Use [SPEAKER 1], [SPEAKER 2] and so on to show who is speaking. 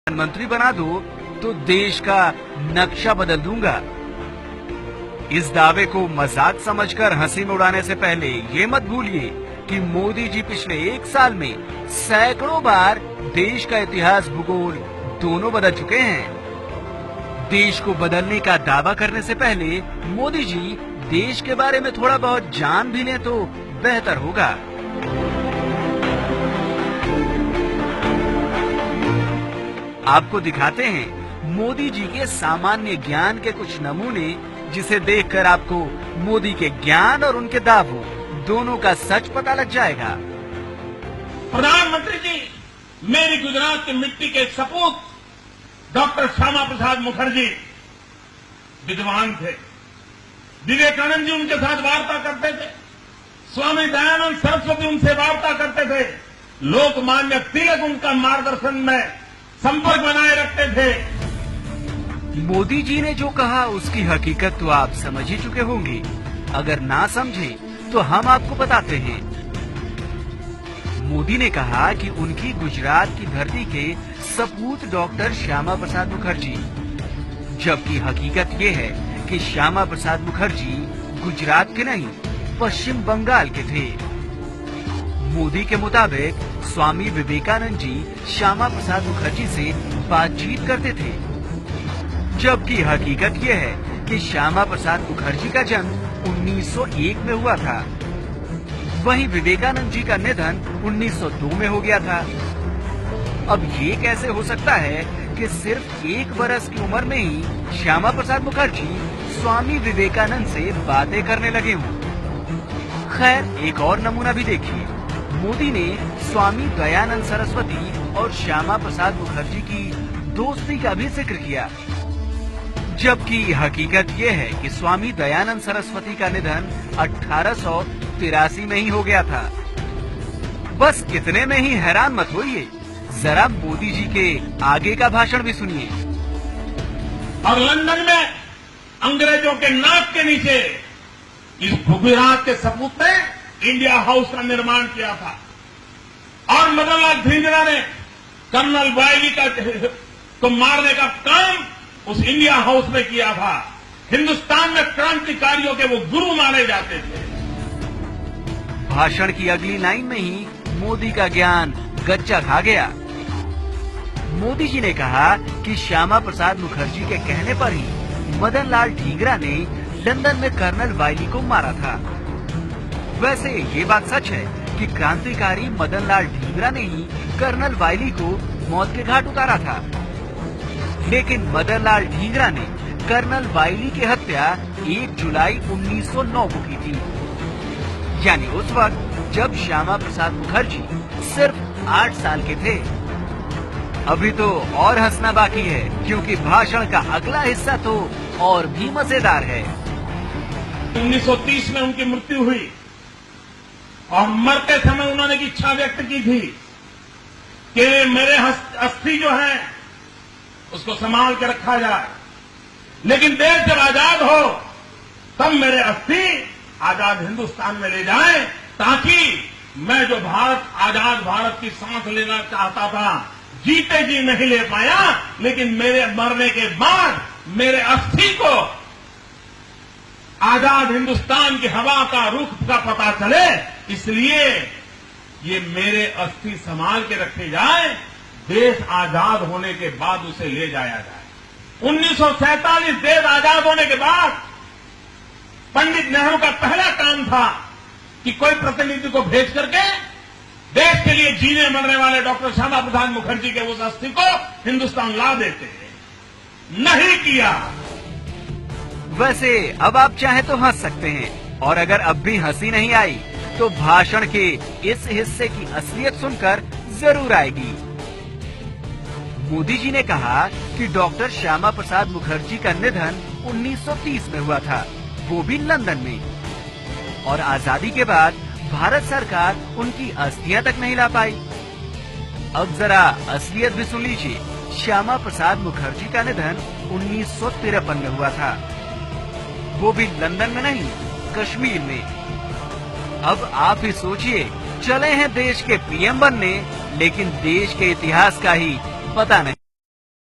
[SPEAKER 1] प्रधानमंत्री बना दो तो देश का नक्शा बदल दूंगा। इस दावे को मजाक समझकर हंसी में उड़ाने से पहले ये मत भूलिए कि मोदी जी पिछले 1 साल में सैकड़ों बार देश का इतिहास भूगोल दोनों बदल चुके हैं। देश को बदलने का दावा करने से पहले मोदी जी देश के बारे में थोड़ा बहुत जान भी लें तो बेहतर होगा। आपको दिखाते हैं मोदी जी के सामान्य ज्ञान के कुछ नमूने, जिसे देखकर आपको मोदी के ज्ञान और उनके दावों दोनों का सच पता लग जाएगा।
[SPEAKER 2] प्रधानमंत्री जी, मेरी गुजरात की मिट्टी के सपूत डॉक्टर श्यामा प्रसाद मुखर्जी विद्वान थे। विवेकानंद जी उनके साथ वार्ता करते थे, स्वामी दयानंद सरस्वती उनसे वार्ता करते थे, लोकमान्य तिलक उनका मार्गदर्शन में संपर्क बनाए रखते थे।
[SPEAKER 1] मोदी जी ने जो कहा उसकी हकीकत तो आप समझ ही चुके होंगे। अगर ना समझे तो हम आपको बताते हैं। मोदी ने कहा कि उनकी गुजरात की धरती के सपूत डॉक्टर श्यामा प्रसाद मुखर्जी, जबकि हकीकत ये है कि श्यामा प्रसाद मुखर्जी गुजरात के नहीं पश्चिम बंगाल के थे। मोदी के मुताबिक स्वामी विवेकानंद जी श्यामा प्रसाद मुखर्जी से बातचीत करते थे, जबकि हकीकत ये है कि श्यामा प्रसाद मुखर्जी का जन्म 1901 में हुआ था, वहीं विवेकानंद जी का निधन 1902 में हो गया था। अब ये कैसे हो सकता है कि सिर्फ 1 बरस की उम्र में ही श्यामा प्रसाद मुखर्जी स्वामी विवेकानंद से बातें करने लगे हों? खैर, एक और नमूना भी देखिए। मोदी ने स्वामी दयानंद सरस्वती और श्यामा प्रसाद मुखर्जी की दोस्ती का भी जिक्र किया, जबकि हकीकत ये है कि स्वामी दयानंद सरस्वती का निधन 1883 में ही हो गया था। बस इतने में ही हैरान मत होइए, जरा मोदी जी के आगे का भाषण भी सुनिए।
[SPEAKER 2] और लंदन में अंग्रेजों के नाक के नीचे इस गुजरात के सपूत ने इंडिया हाउस का निर्माण किया था, और मदन लाल धिंगरा ने कर्नल वायली को मारने का काम उस इंडिया हाउस में किया था। हिंदुस्तान में क्रांतिकारियों के वो गुरु माने जाते थे।
[SPEAKER 1] भाषण की अगली लाइन में ही मोदी का ज्ञान गच्चा खा गया। मोदी जी ने कहा कि श्यामा प्रसाद मुखर्जी के कहने पर ही मदन लाल ढींगरा ने लंदन में कर्नल वायली को मारा था। वैसे ये बात सच है कि क्रांतिकारी मदन लाल ढींगरा ने ही कर्नल वायली को मौत के घाट उतारा था, लेकिन मदन लाल ढींगरा ने कर्नल वायली की हत्या 1 जुलाई 1909 को की थी, यानी उस वक्त जब श्यामा प्रसाद मुखर्जी सिर्फ 8 साल के थे। अभी तो और हंसना बाकी है, क्योंकि भाषण का अगला हिस्सा तो और भी मजेदार है।
[SPEAKER 2] 1930 में उनकी मृत्यु हुई और मरते समय उन्होंने एक इच्छा व्यक्त की थी कि मेरे अस्थि जो है उसको संभाल के रखा जाए, लेकिन देश जब आजाद हो तब मेरे अस्थि आजाद हिंदुस्तान में ले जाएं, ताकि मैं जो आजाद भारत की सांस लेना चाहता था, जीते जी नहीं ले पाया, लेकिन मेरे मरने के बाद मेरे अस्थि को आजाद हिंदुस्तान की हवा का रुख का पता चले, इसलिए ये मेरे अस्थि संभाल के रखे जाए, देश आजाद होने के बाद उसे ले जाया जाए। 1947 देश आजाद होने के बाद पंडित नेहरू का पहला काम था कि कोई प्रतिनिधि को भेज करके देश के लिए जीने मरने वाले डॉक्टर श्यामा प्रसाद मुखर्जी के उस अस्थि को हिंदुस्तान ला देते। नहीं किया।
[SPEAKER 1] वैसे अब आप चाहे तो हंस सकते हैं, और अगर अब भी हंसी नहीं आई तो भाषण के इस हिस्से की असलियत सुनकर जरूर आएगी। मोदी जी ने कहा कि डॉक्टर श्यामा प्रसाद मुखर्जी का निधन 1930 में हुआ था, वो भी लंदन में, और आजादी के बाद भारत सरकार उनकी अस्थियां तक नहीं ला पाई। अब जरा असलियत भी सुन लीजिए। श्यामा प्रसाद मुखर्जी का निधन 1953 में हुआ था, वो भी लंदन में नहीं, कश्मीर में। अब आप ही सोचिए, चले हैं देश के पीएम बनने, लेकिन देश के इतिहास का ही पता नहीं।